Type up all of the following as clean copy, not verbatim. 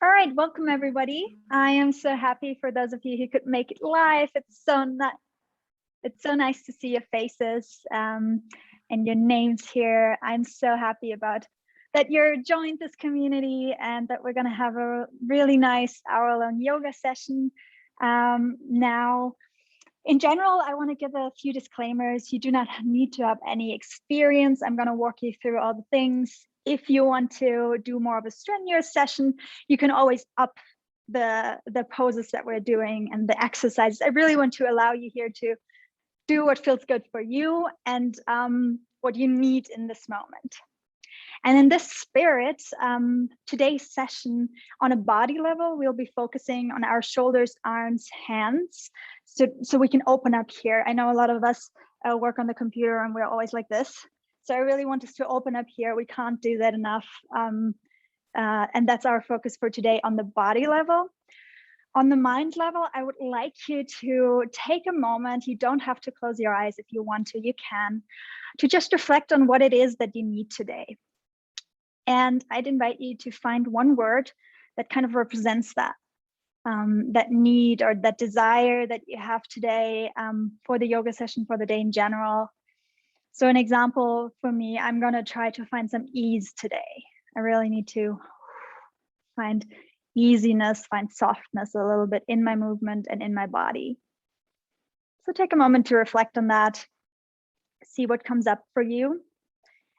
All right, welcome everybody. I am so happy for those of you who could make it live. It's so nice to see your faces and your names here. I'm so happy about that you're joined this community and that we're going to have a really nice hour-long yoga session. Now, in general, I want to give a few disclaimers. You do not need to have any experience. I'm going to walk you through all the things. If you want to do more of a strenuous session, you can always up the poses that we're doing and the exercises. I really want to allow you here to do what feels good for you and what you need in this moment. And in this spirit, today's session on a body level, we'll be focusing on our shoulders, arms, hands, so we can open up here. I know a lot of us work on the computer and we're always like this. So I really want us to open up here. We can't do that enough. And that's our focus for today on the body level. On the mind level, I would like you to take a moment. You don't have to close your eyes. If you want to, you can, to just reflect on what it is that you need today. And I'd invite you to find one word that kind of represents that, that need or that desire that you have today for the yoga session, for the day in general. So an example for me, I'm going to try to find some ease today. I really need to find easiness, find softness a little bit in my movement and in my body. So take a moment to reflect on that, see what comes up for you.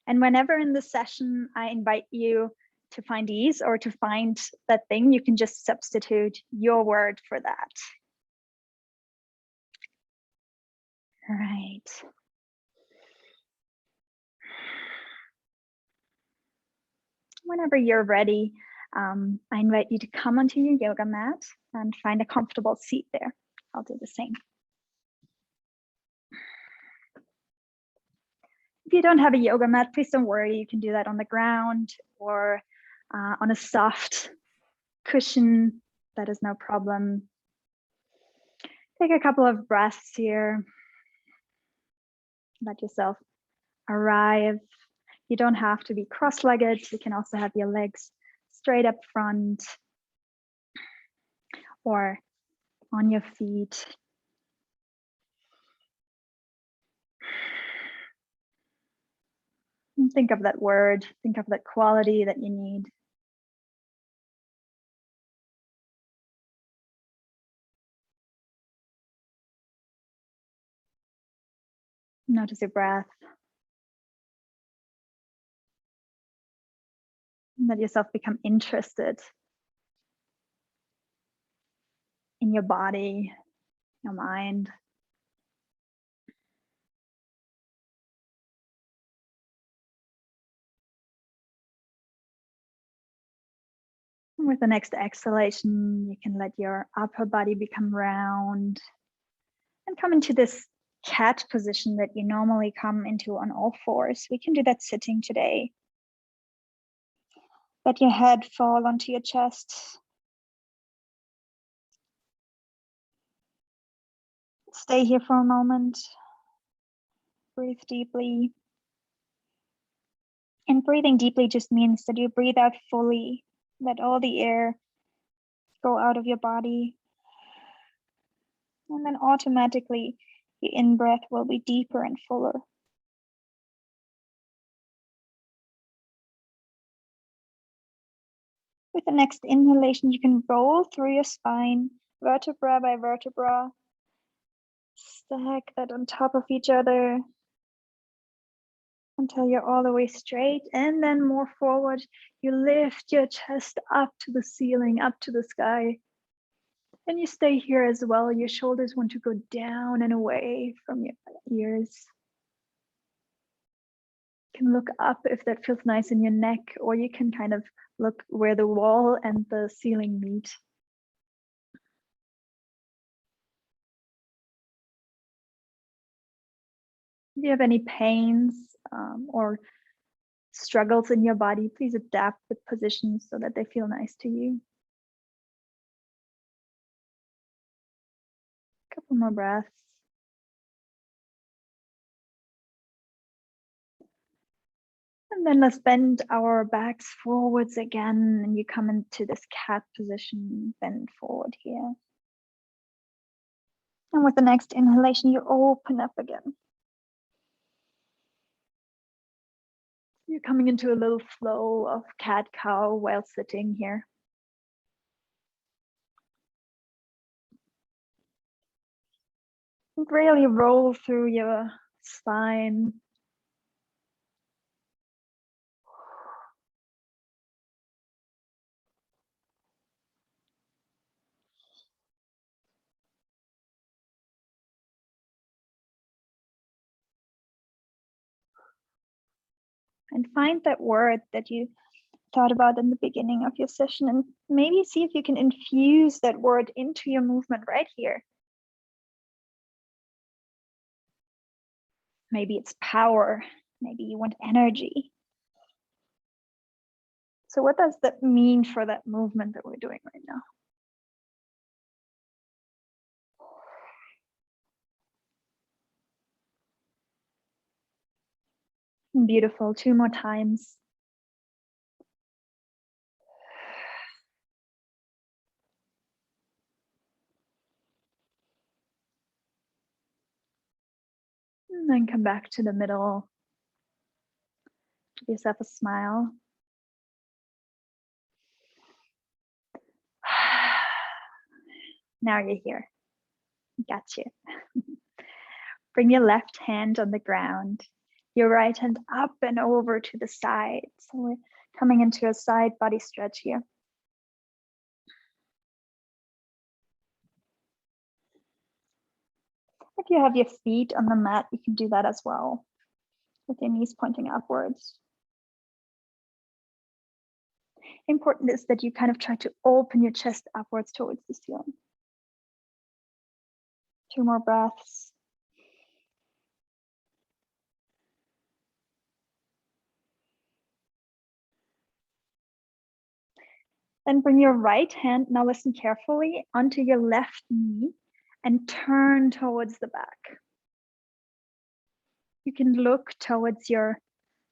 And whenever in the session, I invite you to find ease or to find that thing, you can just substitute your word for that. All right. Whenever you're ready, I invite you to come onto your yoga mat and find a comfortable seat there. I'll do the same. If you don't have a yoga mat, please don't worry. You can do that on the ground or on a soft cushion. That is no problem. Take a couple of breaths here. Let yourself arrive. You don't have to be cross-legged. You can also have your legs straight up front or on your feet. And think of that word, think of that quality that you need. Notice your breath. Let yourself become interested in your body, your mind. And with the next exhalation, you can let your upper body become round and come into this cat position that you normally come into on all fours. We can do that sitting today. Let your head fall onto your chest. Stay here for a moment. Breathe deeply. And breathing deeply just means that you breathe out fully. Let all the air go out of your body. And then automatically, your in-breath will be deeper and fuller. With the next inhalation, you can roll through your spine, vertebra by vertebra. Stack that on top of each other until you're all the way straight, and then more forward, you lift your chest up to the ceiling, up to the sky. And you stay here as well. Your shoulders want to go down and away from your ears. You can look up if that feels nice in your neck, or you can kind of look where the wall and the ceiling meet. If you have any pains or struggles in your body, please adapt the positions so that they feel nice to you. A couple more breaths. And then let's bend our backs forwards again, and you come into this cat position, bend forward here. And with the next inhalation, you open up again. You're coming into a little flow of cat-cow while sitting here. Really roll through your spine. And find that word that you thought about in the beginning of your session, and maybe see if you can infuse that word into your movement right here. Maybe it's power, maybe you want energy. So what does that mean for that movement that we're doing right now? Beautiful, 2 more times. And then come back to the middle. Give yourself a smile. Now you're here. Got you. Bring your left hand on the ground, your right hand up and over to the side. So we're coming into a side body stretch here. If you have your feet on the mat, you can do that as well, with your knees pointing upwards. Important is that you kind of try to open your chest upwards towards the ceiling. 2 more breaths. Then bring your right hand, now listen carefully, onto your left knee and turn towards the back. You can look towards your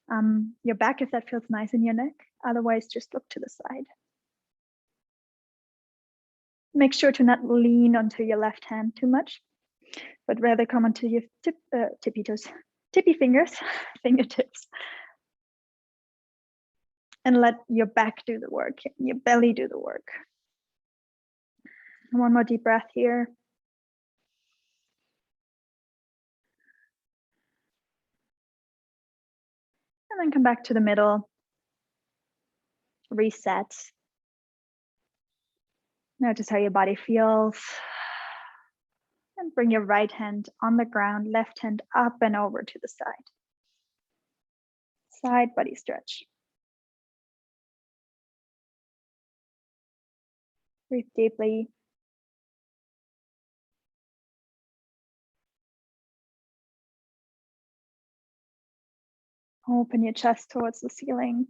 back if that feels nice in your neck. Otherwise, just look to the side. Make sure to not lean onto your left hand too much, but rather come onto your tippy fingers, fingertips. And let your back do the work, your belly do the work. And 1 more deep breath here. And then come back to the middle. Reset. Notice how your body feels. And bring your right hand on the ground, left hand up and over to the side. Side body stretch. Breathe deeply. Open your chest towards the ceiling.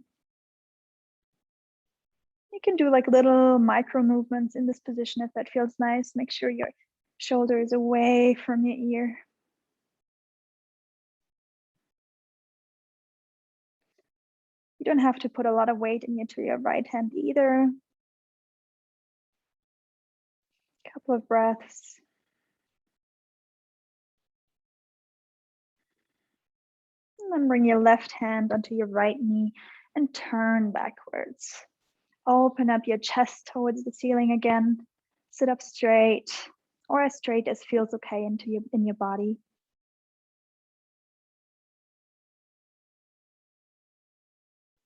You can do like little micro movements in this position if that feels nice. Make sure your shoulder is away from your ear. You don't have to put a lot of weight into your right hand either. Couple of breaths. And then bring your left hand onto your right knee and turn backwards. Open up your chest towards the ceiling again. Sit up straight, or as straight as feels okay in your body.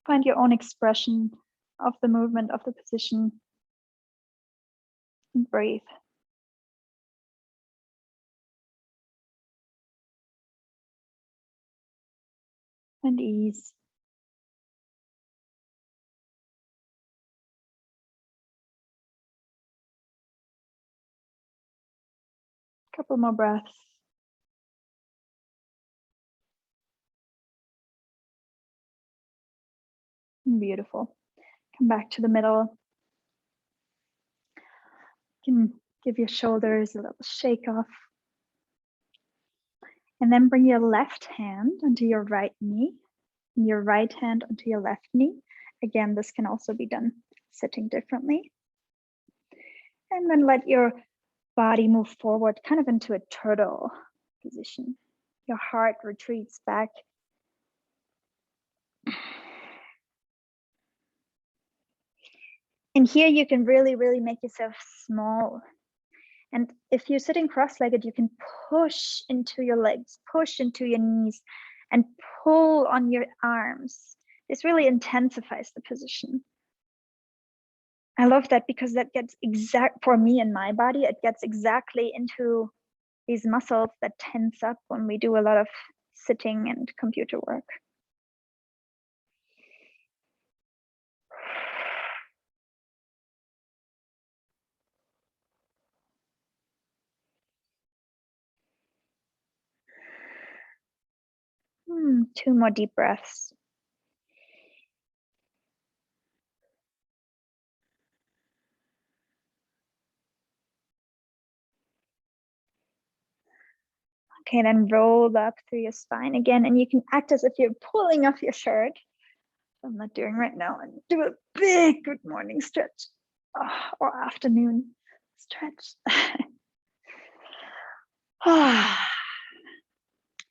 Find your own expression of the movement, of the position. And breathe. And ease. Couple more breaths. Beautiful. Come back to the middle. You can give your shoulders a little shake off. And then bring your left hand onto your right knee your right hand onto your left knee. Again, this can also be done sitting differently. And then let your body move forward, kind of into a turtle position. Your heart retreats back. And here you can really, really make yourself small. And if you're sitting cross-legged, you can push into your legs, push into your knees, and pull on your arms. This really intensifies the position. I love that because that gets for me and my body, it gets exactly into these muscles that tense up when we do a lot of sitting and computer work. Two more deep breaths. Okay, then roll up through your spine again, and you can act as if you're pulling off your shirt. I'm not doing right now, and do a big good morning stretch or afternoon stretch.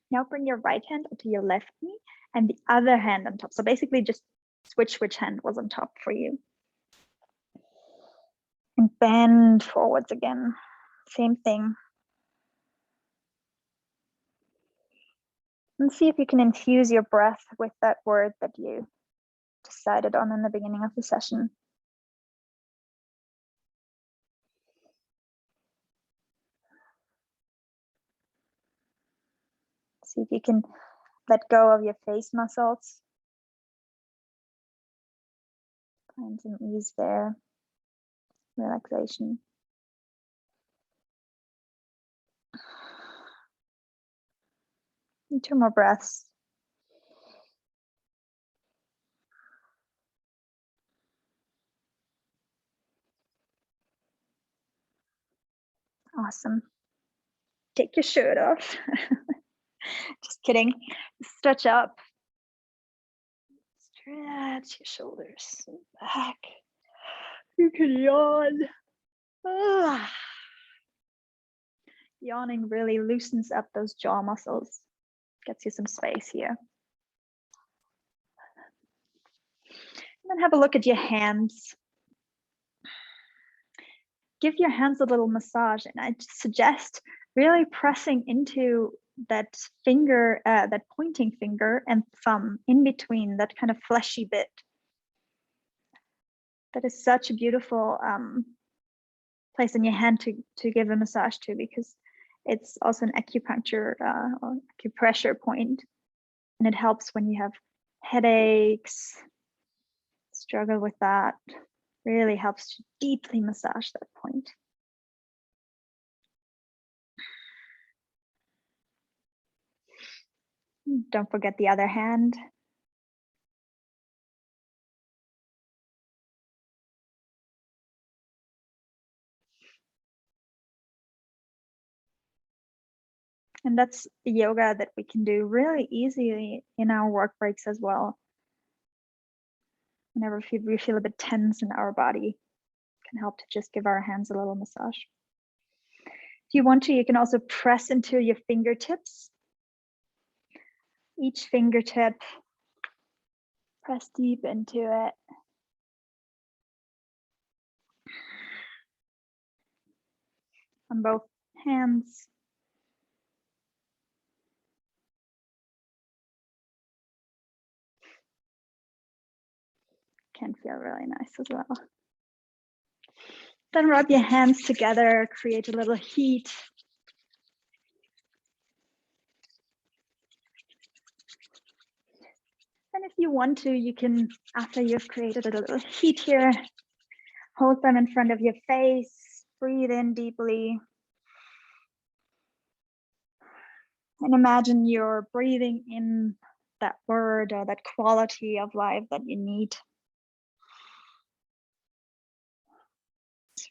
Now bring your right hand onto your left knee and the other hand on top. So basically just switch which hand was on top for you. And bend forwards again. Same thing. And see if you can infuse your breath with that word that you decided on in the beginning of the session. See if you can let go of your face muscles. Find some ease there, relaxation. And 2 more breaths. Awesome. Take your shirt off. Just kidding. Stretch up. Stretch your shoulders and back. You can yawn. Yawning really loosens up those jaw muscles. Gets you some space here. And then have a look at your hands. Give your hands a little massage, and I suggest really pressing into that finger, that pointing finger and thumb in between, that kind of fleshy bit. That is such a beautiful place in your hand to give a massage to, because it's also an acupuncture or acupressure point, and it helps when you have headaches, struggle with that. Really helps to deeply massage that point. Don't forget the other hand. And that's yoga that we can do really easily in our work breaks as well. Whenever we feel a bit tense in our body, it can help to just give our hands a little massage. If you want to, you can also press into your fingertips. Each fingertip, press deep into it. On both hands. Can feel really nice as well. Then rub your hands together, create a little heat. And if you want to, you can, after you've created a little heat here, hold them in front of your face, breathe in deeply. And imagine you're breathing in that word or that quality of life that you need.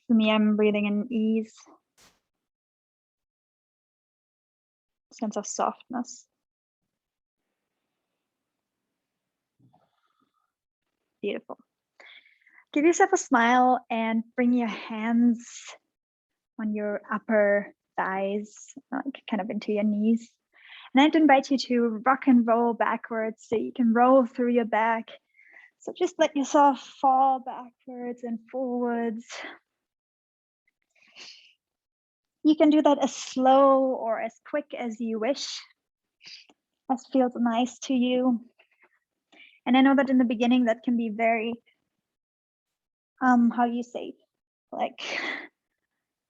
For me, I'm breathing in ease, sense of softness. Beautiful. Give yourself a smile and bring your hands on your upper thighs, like kind of into your knees. And I'd invite you to rock and roll backwards so you can roll through your back. So just let yourself fall backwards and forwards. You can do that as slow or as quick as you wish, as feels nice to you. And I know that in the beginning that can be very, how you say, like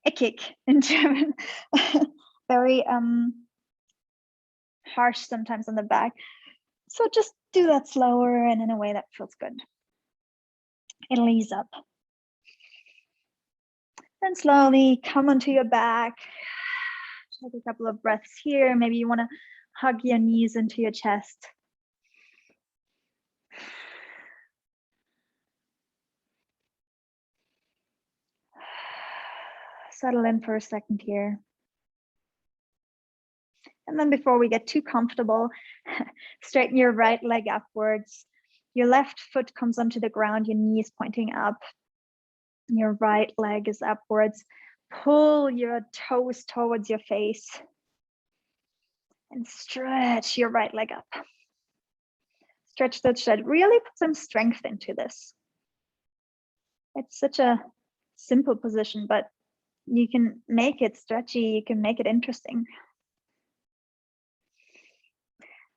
eckig in German, very harsh sometimes on the back. So just do that slower and in a way that feels good. It'll ease up. Then slowly come onto your back. Take a couple of breaths here. Maybe you want to hug your knees into your chest. Settle in for a second here. And then before we get too comfortable, straighten your right leg upwards. Your left foot comes onto the ground, your knee is pointing up. Your right leg is upwards. Pull your toes towards your face. And stretch your right leg up. Stretch, stretch, stretch. Really put some strength into this. It's such a simple position, but you can make it stretchy, you can make it interesting.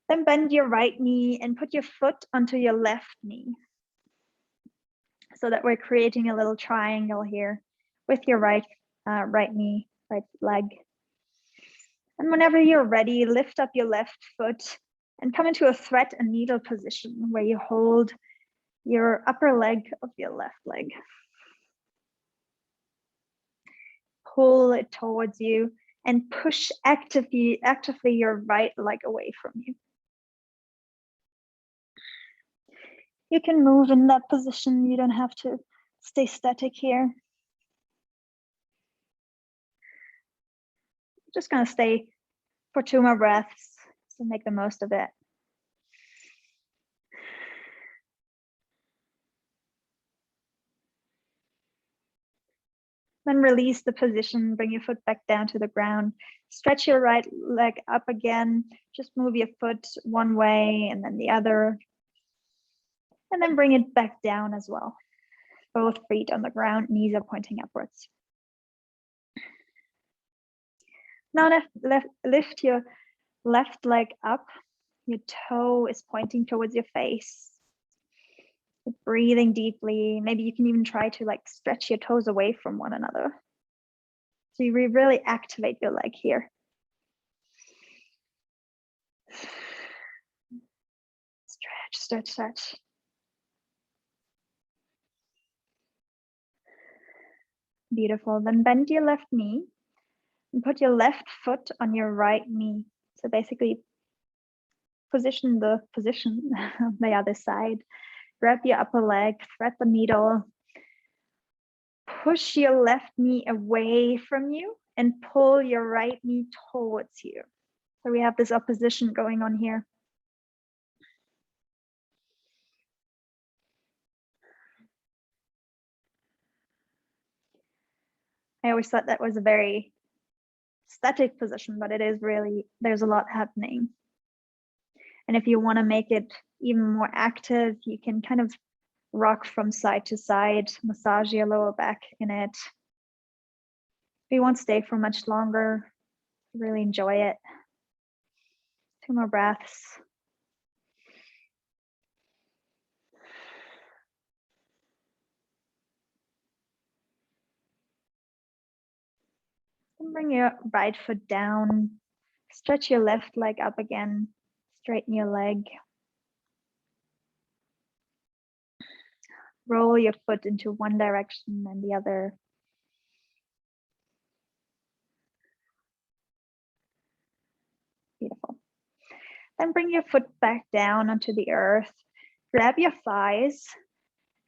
Then bend your right knee and put your foot onto your left knee, so that we're creating a little triangle here with your right knee, right leg. And whenever you're ready, lift up your left foot and come into a thread and needle position where you hold your upper leg of your left leg. Pull it towards you and push actively your right leg away from you. You can move in that position. You don't have to stay static here. Just gonna stay for 2 more breaths, so make the most of it. Then release the position, bring your foot back down to the ground. Stretch your right leg up again. Just move your foot one way and then the other. And then bring it back down as well. Both feet on the ground, knees are pointing upwards. Now lift your left leg up. Your toe is pointing towards your face. You're breathing deeply. Maybe you can even try to like stretch your toes away from one another. So you really activate your leg here. Stretch, stretch, stretch. Beautiful. Then bend your left knee and put your left foot on your right knee. So basically position the position on the other side. Grab your upper leg, thread the needle, push your left knee away from you and pull your right knee towards you. So we have this opposition going on here. I always thought that was a very static position, but it is really, there's a lot happening. And if you want to make it even more active, you can kind of rock from side to side, massage your lower back in it. If you won't stay for much longer, really enjoy it. 2 more breaths. And bring your right foot down. Stretch your left leg up again. Straighten your leg. Roll your foot into one direction and the other. Beautiful. Then bring your foot back down onto the earth. Grab your thighs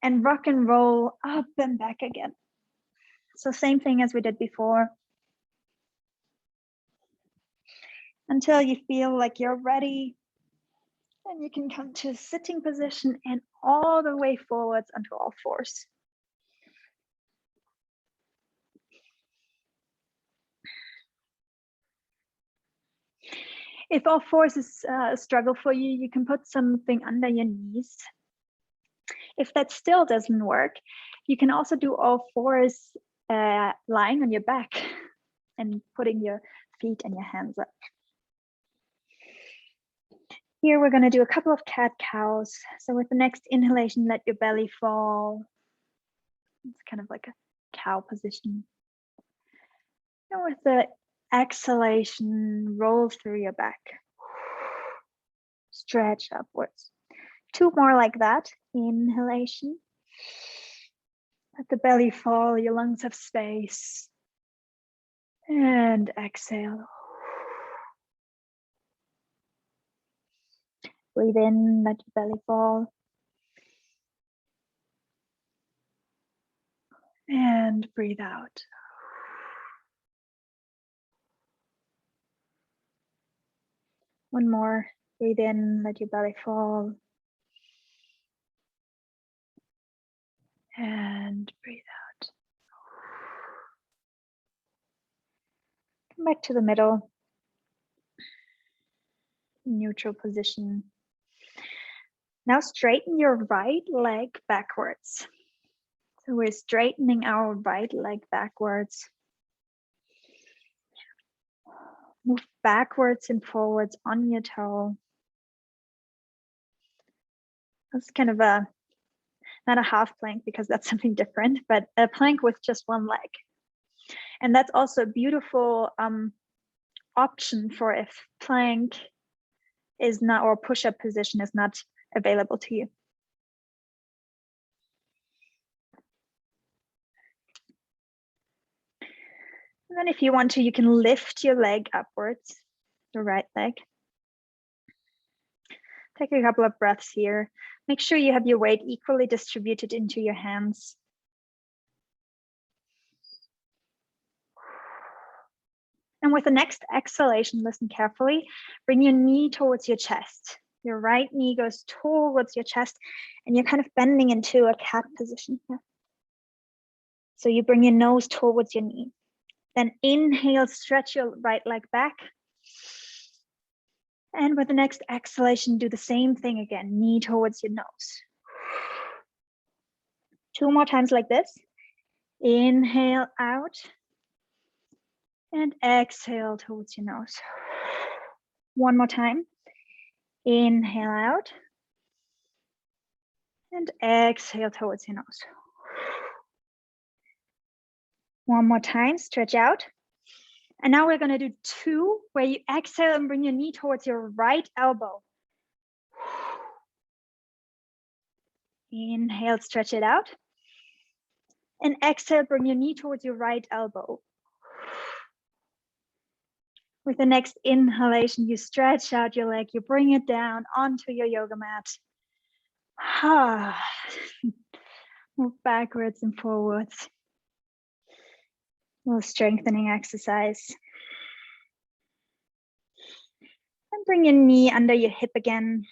and rock and roll up and back again. So same thing as we did before. Until you feel like you're ready Then you can come to a sitting position and all the way forwards onto all fours. If all fours is a struggle for you, you can put something under your knees. If that still doesn't work, you can also do all fours lying on your back and putting your feet and your hands up. Here we're going to do a couple of cat-cows. So with the next inhalation, let your belly fall. It's kind of like a cow position. And with the exhalation, roll through your back. Stretch upwards. 2 more like that. Inhalation. Let the belly fall, your lungs have space. And exhale. Breathe in, let your belly fall. And breathe out. One more. Breathe in, let your belly fall. And breathe out. Come back to the middle. Neutral position. Now straighten your right leg backwards. So we're straightening our right leg backwards. Move backwards and forwards on your toe. That's kind of a, not a half plank because that's something different, but a plank with just one leg. And that's also a beautiful option for if plank is not, or push-up position is not available to you. And then if you want to, you can lift your leg upwards, the right leg. Take a couple of breaths here. Make sure you have your weight equally distributed into your hands. And with the next exhalation, listen carefully. Bring your knee towards your chest. Your right knee goes towards your chest and you're kind of bending into a cat position here. So you bring your nose towards your knee. Then inhale, stretch your right leg back. And with the next exhalation, do the same thing again, knee towards your nose. 2 more times like this. Inhale out. And exhale towards your nose. 1 more time. Inhale out. And exhale towards your nose. 1 more time, stretch out. And now we're going to do 2 where you exhale and bring your knee towards your right elbow. Inhale, stretch it out. And exhale, bring your knee towards your right elbow. With the next inhalation, you stretch out your leg, you bring it down onto your yoga mat. Move backwards and forwards. A little strengthening exercise. And bring your knee under your hip again.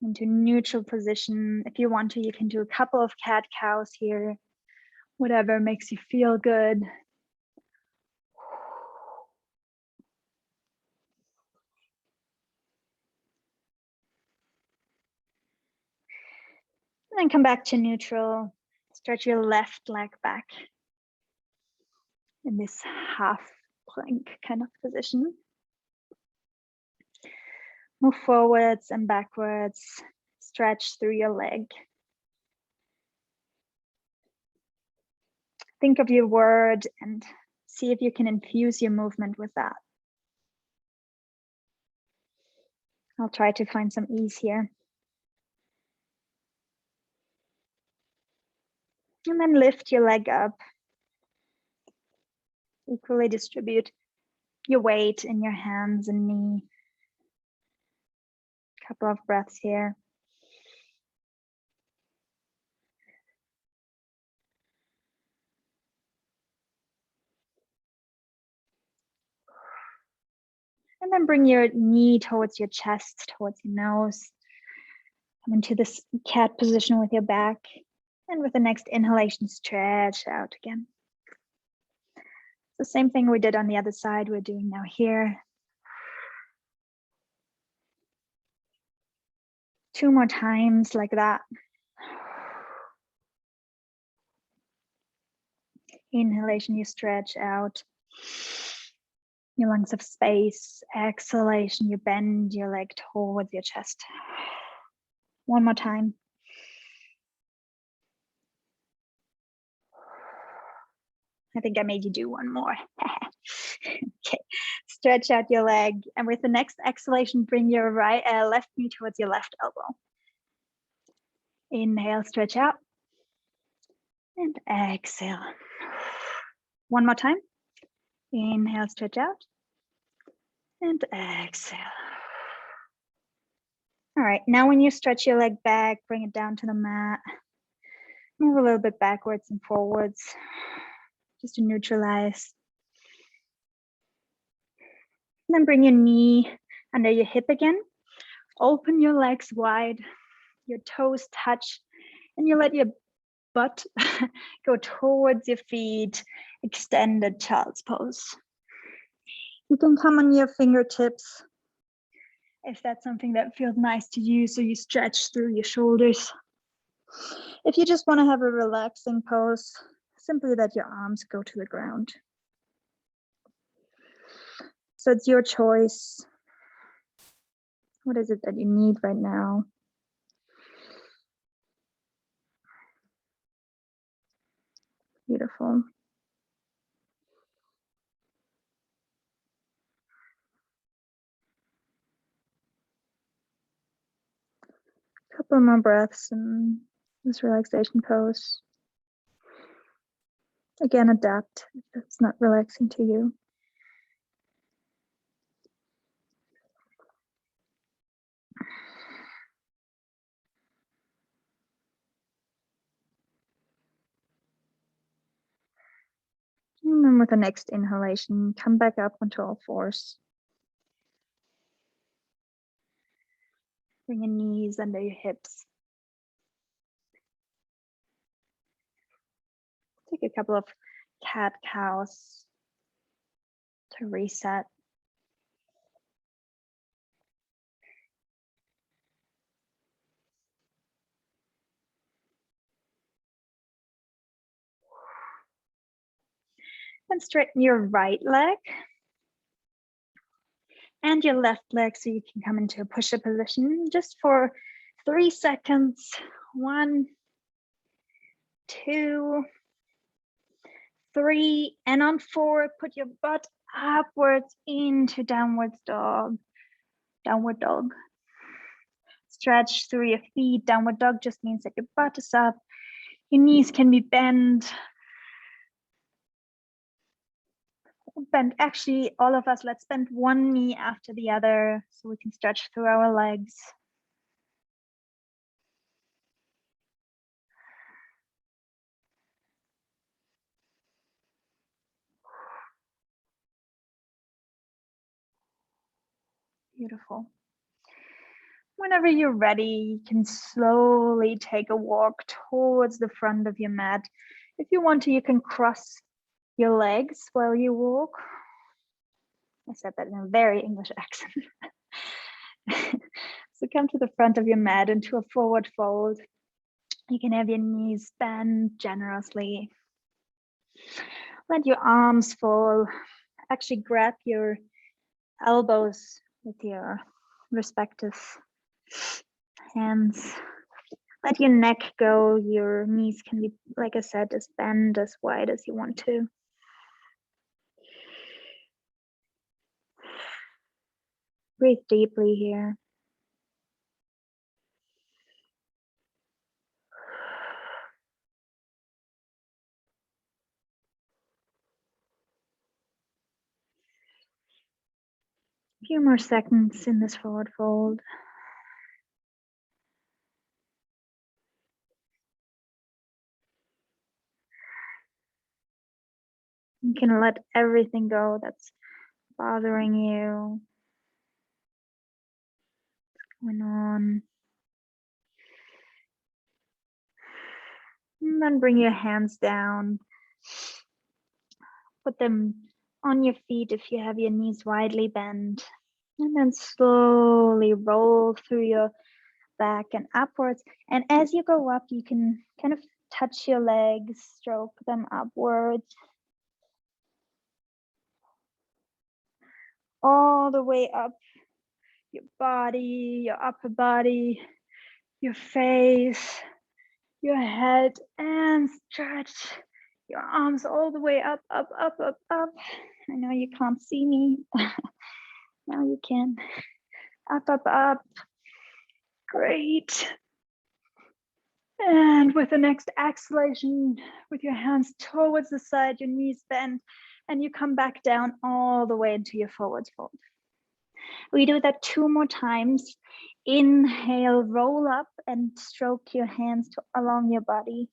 Into neutral position. If you want to, you can do a couple of cat-cows here. Whatever makes you feel good. And then come back to neutral. Stretch your left leg back in this half plank kind of position. Move forwards and backwards. Stretch through your leg. Think of your word and see if you can infuse your movement with that. I'll try to find some ease here. And then lift your leg up. Equally distribute your weight in your hands and knee. Couple of breaths here. And And then bring your knee towards your chest, towards your nose. Come into this cat position with your back. And with the next inhalation, stretch out again. The same thing we did on the other side, we're doing now here. 2 more times like that. Inhalation, you stretch out. Your lungs have space. Exhalation, you bend your leg towards your chest. 1 more time. I think I made you do 1 more. Okay, stretch out your leg. And with the next exhalation, bring your left knee towards your left elbow. Inhale, stretch out. And exhale. 1 more time. Inhale, stretch out. And exhale. All right, now when you stretch your leg back, bring it down to the mat. Move a little bit backwards and forwards, just to neutralize. And then bring your knee under your hip again. Open your legs wide, your toes touch, and you let your butt go towards your feet, extended child's pose. You can come on your fingertips if that's something that feels nice to you, so you stretch through your shoulders. If you just want to have a relaxing pose, simply let your arms go to the ground. So it's your choice. What is it that you need right now? Beautiful. Couple more breaths in this relaxation pose. Again, adapt if that's not relaxing to you. And then with the next inhalation, come back up onto all fours. Bring your knees under your hips. Take a couple of cat cows to reset. And straighten your right leg and your left leg so you can come into a push-up position just for 3 seconds. 1, 2, 3, and on 4, put your butt upwards into downward dog. Stretch through your feet. Downward dog just means that your butt is up. Your knees can be bent. Bend, actually, all of us, let's bend one knee after the other so we can stretch through our legs. Beautiful. Whenever you're ready, you can slowly take a walk towards the front of your mat. If you want to, you can cross your legs while you walk. I said that in a very English accent. So come to the front of your mat into a forward fold. You can have your knees bent generously. Let your arms fall. Actually grab your elbows with your respective hands. Let your neck go. Your knees can be, like I said, as bent as wide as you want to. Breathe deeply here. A few more seconds in this forward fold. You can let everything go that's bothering you. Going on. And then bring your hands down. Put them on your feet if you have your knees widely bent. And then slowly roll through your back and upwards. And as you go up, you can kind of touch your legs, stroke them upwards. All the way up your body, your upper body, your face, your head, and stretch your arms all the way up, up, up, up, up. I know you can't see me. Now you can. Up, up, up. Great. And with the next exhalation, with your hands towards the side, your knees bend, and you come back down all the way into your forward fold. We do that 2 more times. Inhale, roll up and stroke your hands along your body.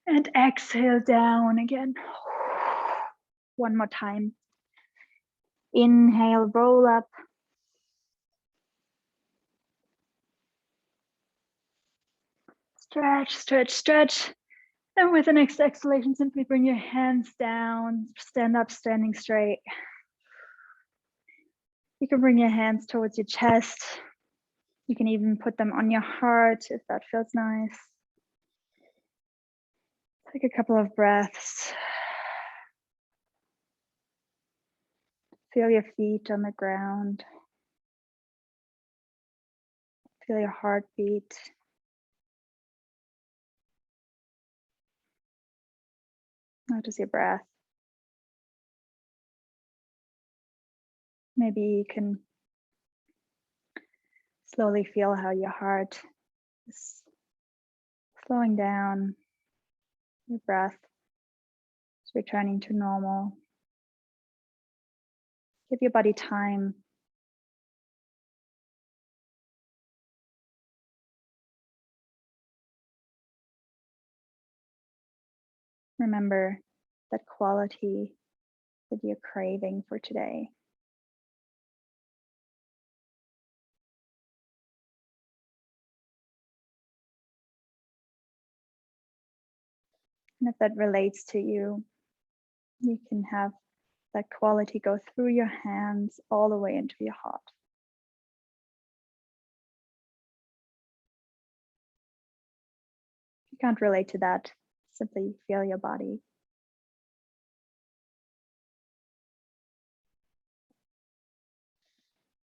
And exhale down again. 1 more time. Inhale, roll up. Stretch, stretch, stretch. And with the next exhalation, simply bring your hands down, stand up, standing straight. You can bring your hands towards your chest. You can even put them on your heart if that feels nice. Take a couple of breaths. Feel your feet on the ground. Feel your heartbeat. Notice your breath. Maybe you can slowly feel how your heart is slowing down. Your breath is returning to normal. Give your body time. Remember that quality that you're craving for today. And if that relates to you, you can have that quality go through your hands all the way into your heart. If you can't relate to that, simply feel your body.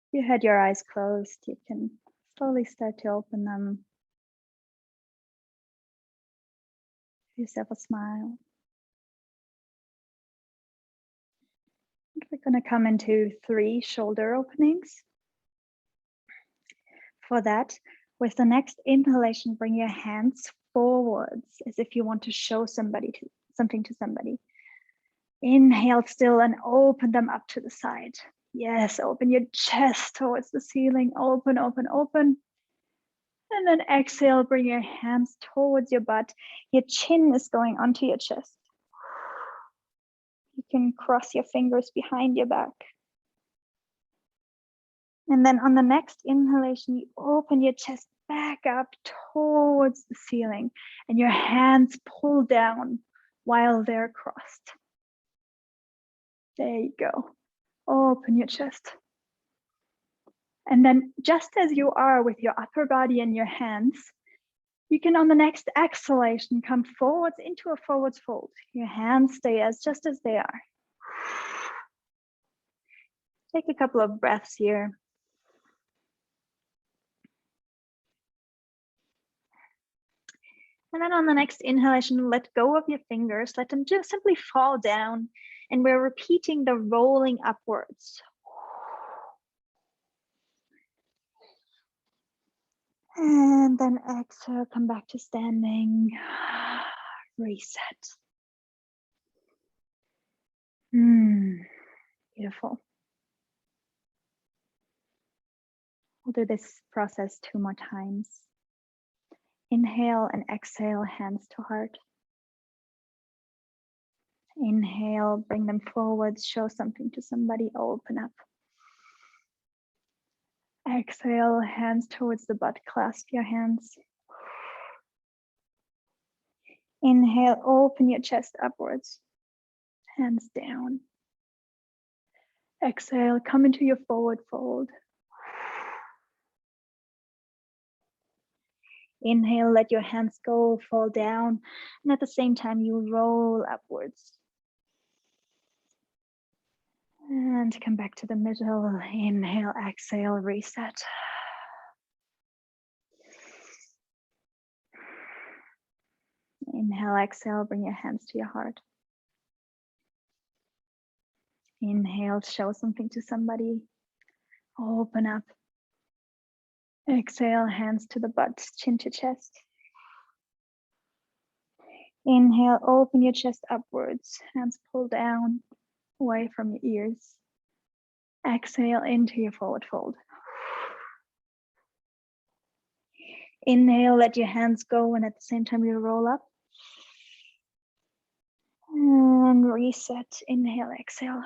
If you had your eyes closed, you can slowly start to open them. Give yourself a smile. And we're going to come into 3 shoulder openings. For that, with the next inhalation, bring your hands forwards as if you want to show something to somebody. Inhale still and open them up to the side. Yes, open your chest towards the ceiling. Open, open, open. And then exhale, bring your hands towards your butt. Your chin is going onto your chest. You can cross your fingers behind your back. And then on the next inhalation, you open your chest back up towards the ceiling and your hands pull down while they're crossed. There you go. Open your chest. And then just as you are with your upper body and your hands, you can on the next exhalation come forwards into a forwards fold. Your hands stay just as they are. Take a couple of breaths here. And then on the next inhalation, let go of your fingers, let them just simply fall down. And we're repeating the rolling upwards. And then exhale, come back to standing. Reset. Beautiful. We'll do this process 2 more times. Inhale and exhale, hands to heart. Inhale, bring them forwards, show something to somebody, open up. Exhale, hands towards the butt, clasp your hands. Inhale, open your chest upwards, hands down. Exhale, come into your forward fold. Inhale, let your hands go, fall down, and at the same time you roll upwards. And come back to the middle. Inhale, exhale, reset. Inhale, exhale, bring your hands to your heart. Inhale, show something to somebody. Open up. Exhale, hands to the butt, chin to chest. Inhale, open your chest upwards, hands pull down, away from your ears. Exhale into your forward fold. Inhale, let your hands go, and at the same time you roll up. And reset, inhale, exhale.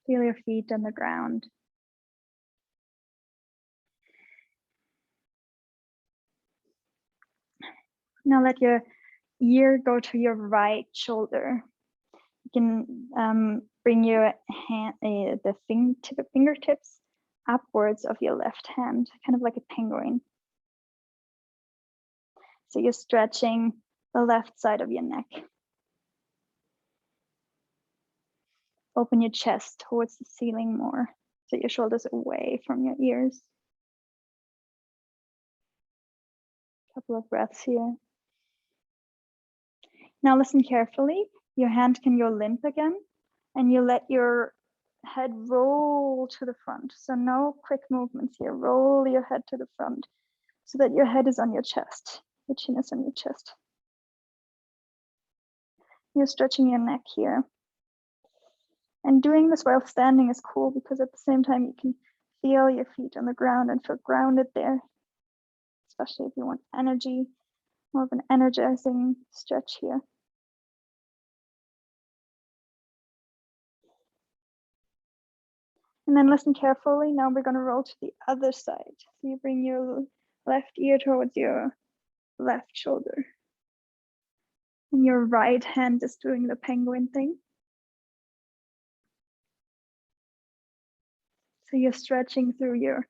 Feel your feet on the ground. Now let your ear go to your right shoulder. You can bring your hand, the fingertips upwards of your left hand, kind of like a penguin. So you're stretching the left side of your neck. Open your chest towards the ceiling more, so your shoulders away from your ears. Couple of breaths here. Now listen carefully. Your hand can go limp again, and you let your head roll to the front. So no quick movements here. Roll your head to the front so that your head is on your chest. Your chin is on your chest. You're stretching your neck here. And doing this while standing is cool because at the same time you can feel your feet on the ground and feel grounded there, especially if you want energy, more of an energizing stretch here. And then listen carefully. Now we're going to roll to the other side. So you bring your left ear towards your left shoulder. And your right hand is doing the penguin thing. So you're stretching through your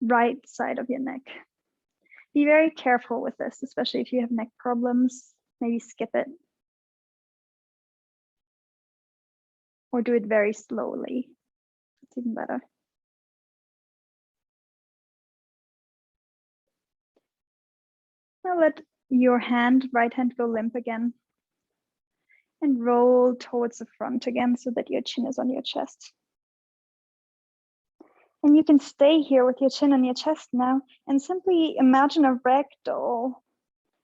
right side of your neck. Be very careful with this, especially if you have neck problems. Maybe skip it. Or do it very slowly. It's even better. Now let your right hand go limp again. And roll towards the front again so that your chin is on your chest. And you can stay here with your chin on your chest now and simply imagine a ragdoll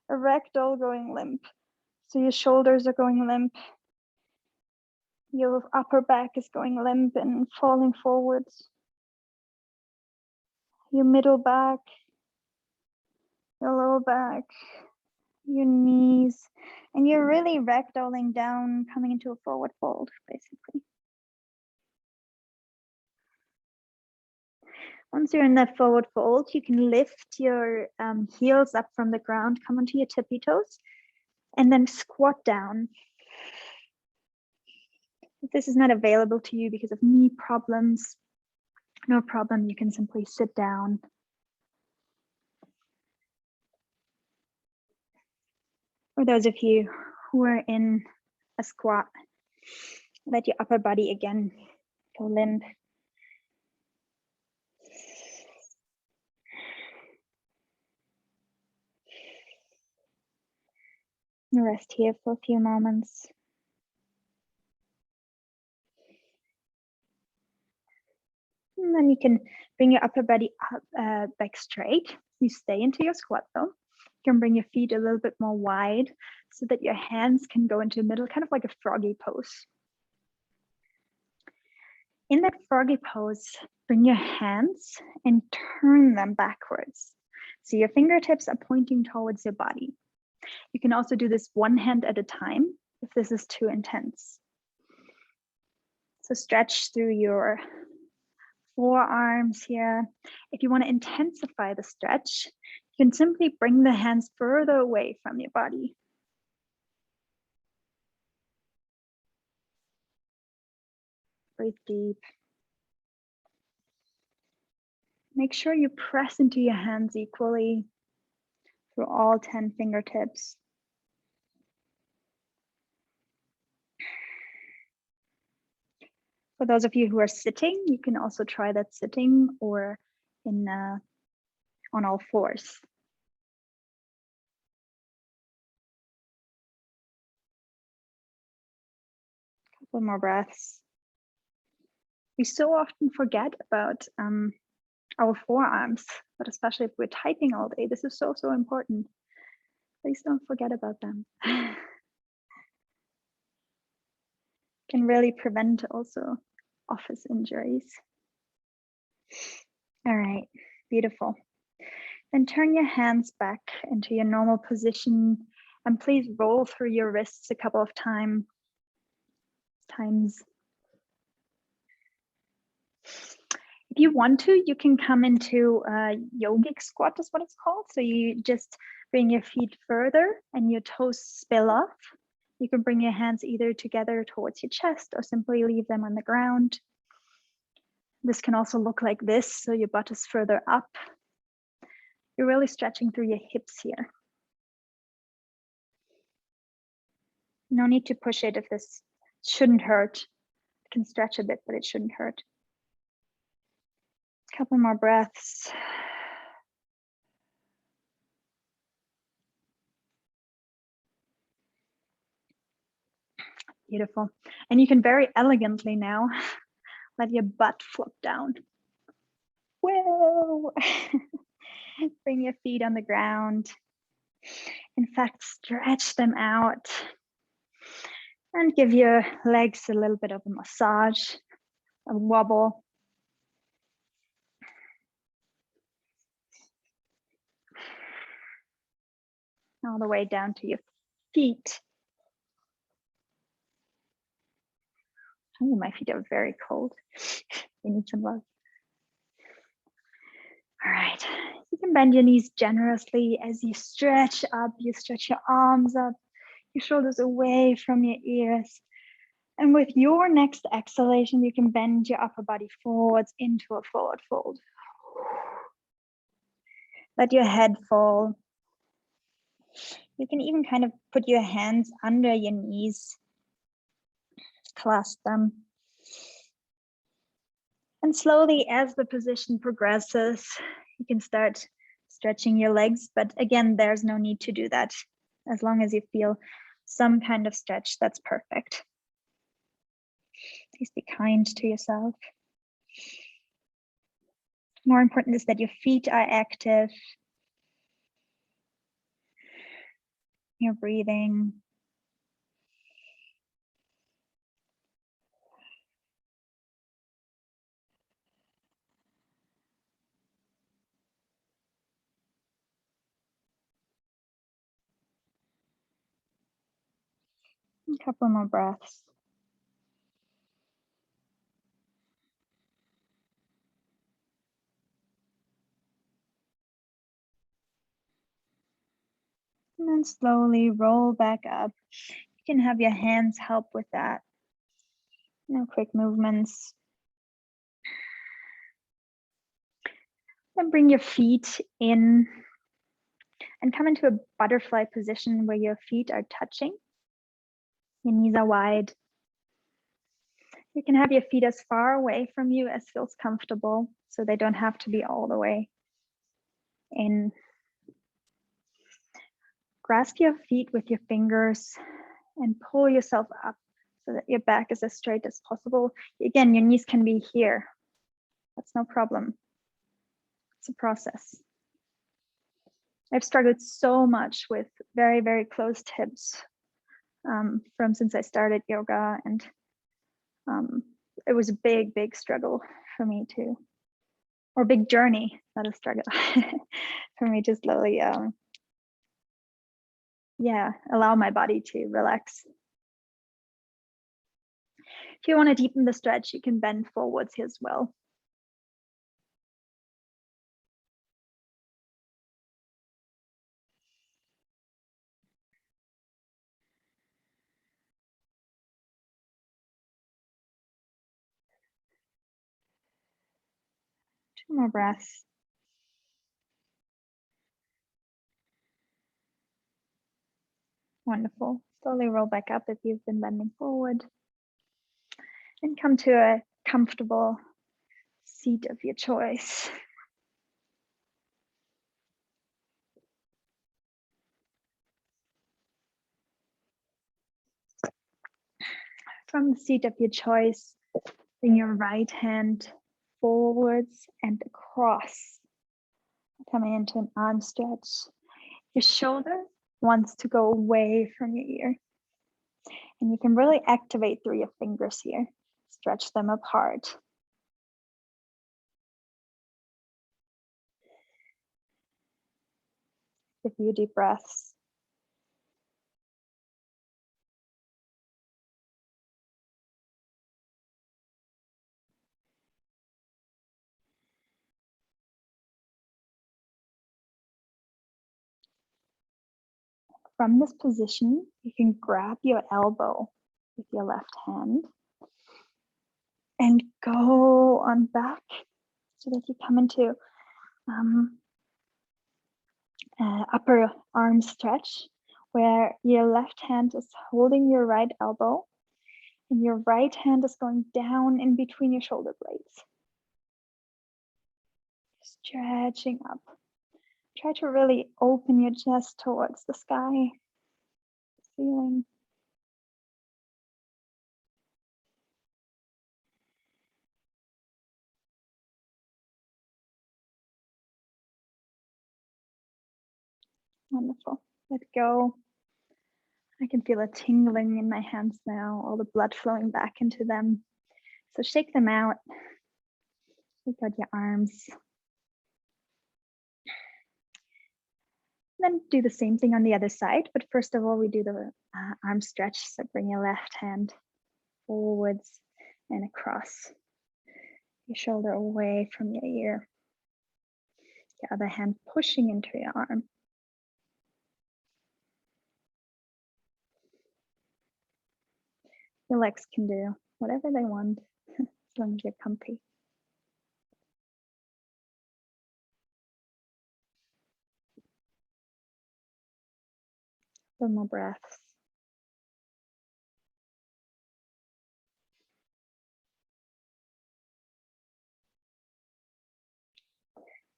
going limp. So your shoulders are going limp. Your upper back is going limp and falling forwards. Your middle back, your lower back, your knees, and you're really ragdolling down, coming into a forward fold, basically. Once you're in that forward fold, you can lift your heels up from the ground, come onto your tippy toes, and then squat down. If this is not available to you because of knee problems, no problem, you can simply sit down. For those of you who are in a squat, let your upper body again go limp. Rest here for a few moments. And then you can bring your upper body up, back straight. You stay into your squat though. You can bring your feet a little bit more wide so that your hands can go into the middle, kind of like a froggy pose. In that froggy pose, bring your hands and turn them backwards. So your fingertips are pointing towards your body. You can also do this one hand at a time if this is too intense. So stretch through your forearms here. If you want to intensify the stretch, you can simply bring the hands further away from your body. Breathe deep. Make sure you press into your hands equally through all 10 fingertips. For those of you who are sitting, you can also try that sitting or in on all fours. Couple more breaths. We so often forget about our forearms, but especially if we're typing all day, this is so, so important. Please don't forget about them. Can really prevent also office injuries. All right, beautiful. Then turn your hands back into your normal position and please roll through your wrists a couple of times. If you want to, you can come into a yogic squat is what it's called. So you just bring your feet further and your toes spill off. You can bring your hands either together towards your chest or simply leave them on the ground. This can also look like this, so your butt is further up. You're really stretching through your hips here. No need to push it if this shouldn't hurt. It can stretch a bit, but it shouldn't hurt. A couple more breaths. Beautiful. And you can very elegantly now let your butt flop down. Whoa! Bring your feet on the ground. In fact, stretch them out and give your legs a little bit of a massage, a wobble. All the way down to your feet. Oh, my feet are very cold. They need some love. All right, you can bend your knees generously as you stretch up. You stretch your arms up, your shoulders away from your ears. And with your next exhalation, you can bend your upper body forwards into a forward fold. Let your head fall. You can even kind of put your hands under your knees, clasp them. And slowly, as the position progresses, you can start stretching your legs. But again, there's no need to do that. As long as you feel some kind of stretch, that's perfect. Please be kind to yourself. More important is that your feet are active. You're breathing. A couple more breaths. And then slowly roll back up. You can have your hands help with that. No quick movements. Then bring your feet in and come into a butterfly position where your feet are touching. Your knees are wide. You can have your feet as far away from you as feels comfortable, so they don't have to be all the way in. Grasp your feet with your fingers and pull yourself up so that your back is as straight as possible. Again, your knees can be here. That's no problem. It's a process. I've struggled so much with very, very closed hips from since I started yoga, and it was a big, big struggle for me to, or big journey, not a struggle, for me to slowly, allow my body to relax. If you want to deepen the stretch, you can bend forwards here as well. Two more breaths. Wonderful. Slowly roll back up if you've been bending forward. And come to a comfortable seat of your choice. From the seat of your choice, bring your right hand forwards and across, coming into an arm stretch. Your shoulder wants to go away from your ear. And you can really activate through your fingers here. Stretch them apart. A few deep breaths. From this position, you can grab your elbow with your left hand and go on back so that you come into upper arm stretch, where your left hand is holding your right elbow and your right hand is going down in between your shoulder blades. Stretching up. Try to really open your chest towards the sky, ceiling. Wonderful. Let go. I can feel a tingling in my hands now, all the blood flowing back into them. So shake them out. Shake out your arms. Then do the same thing on the other side, but first of all, we do the arm stretch. So bring your left hand forwards and across. Your shoulder away from your ear. The other hand pushing into your arm. Your legs can do whatever they want, as long as you're comfy. Some more breaths.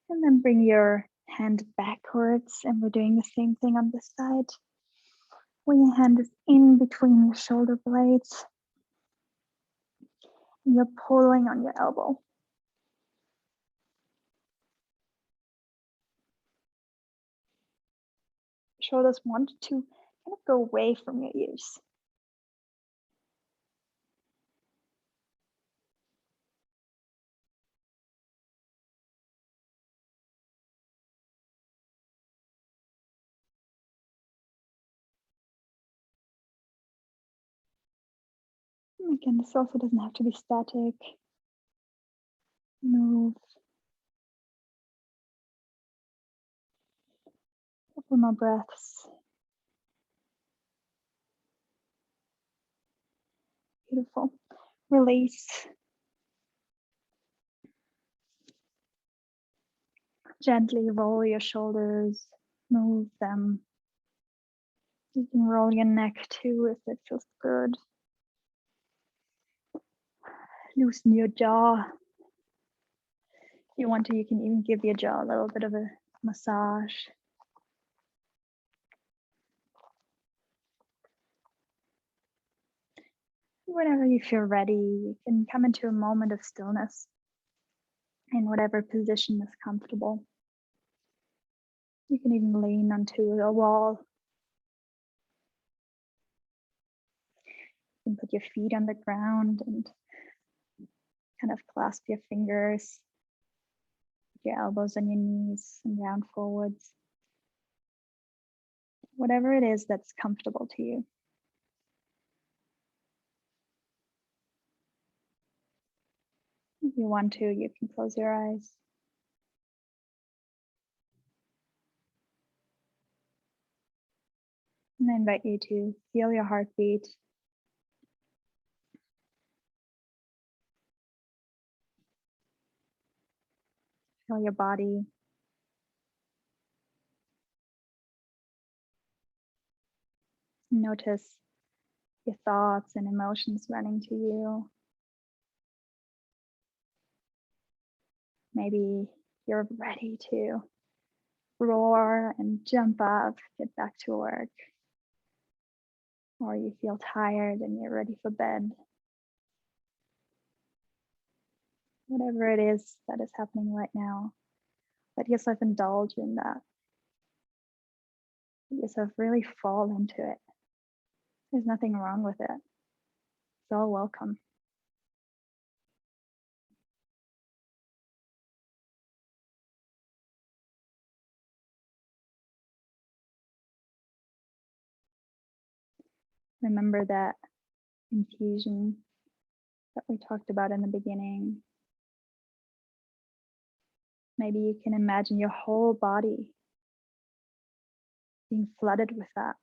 And then bring your hand backwards, and we're doing the same thing on this side. When your hand is in between your shoulder blades, and you're pulling on your elbow. Shoulders want to kind of go away from your ears. Again, this also doesn't have to be static. Move. Couple more breaths. Beautiful. Release. Gently roll your shoulders, move them. You can roll your neck too if it feels good. Loosen your jaw. If you want to, you can even give your jaw a little bit of a massage. Whenever you feel ready, you can come into a moment of stillness in whatever position is comfortable. You can even lean onto a wall. You can put your feet on the ground and kind of clasp your fingers, put your elbows on your knees and round forwards. Whatever it is that's comfortable to you. you want to, you can close your eyes. And I invite you to feel your heartbeat. Feel your body. Notice your thoughts and emotions running to you. Maybe you're ready to roar and jump up, get back to work. Or you feel tired and you're ready for bed. Whatever it is that is happening right now, let yourself indulge in that. Let yourself really fall into it. There's nothing wrong with it. It's all welcome. Remember that infusion that we talked about in the beginning. Maybe you can imagine your whole body being flooded with that.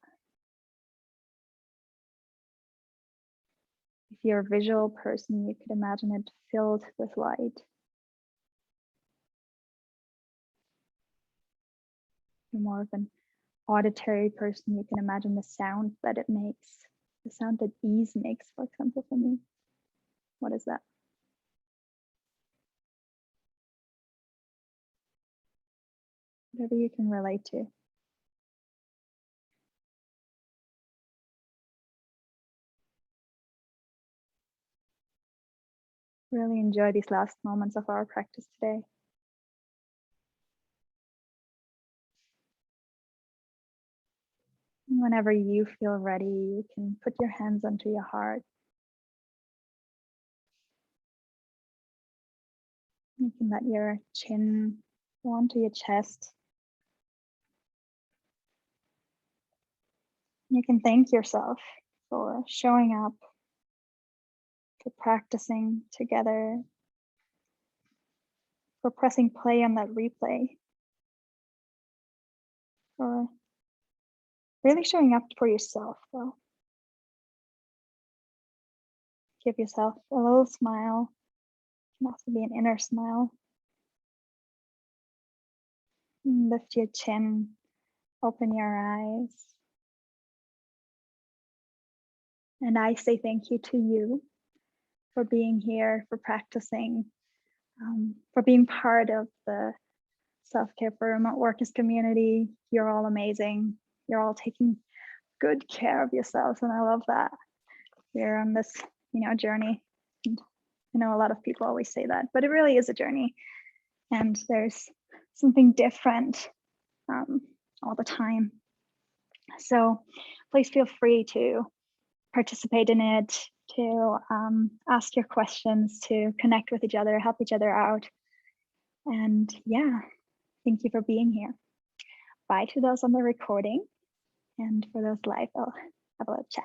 If you're a visual person, you could imagine it filled with light. If you're more of an auditory person, you can imagine the sound that it makes. The sound that bees makes, for example, for me. What is that? Whatever you can relate to. Really enjoy these last moments of our practice today. And whenever you feel ready, you can put your hands onto your heart. You can let your chin go onto your chest. You can thank yourself for showing up, for practicing together, for pressing play on that replay, for really showing up for yourself, though. Give yourself a little smile. It can also be an inner smile. And lift your chin, open your eyes. And I say thank you to you for being here, for practicing, for being part of the Self-Care for Remote Workers community. You're all amazing. You're all taking good care of yourselves, and I love that. We're on this, journey. And I know a lot of people always say that, but it really is a journey, and there's something different all the time. So please feel free to participate in it, to ask your questions, to connect with each other, help each other out. And yeah, thank you for being here. Bye to those on the recording. And for those live, I'll have a little chat.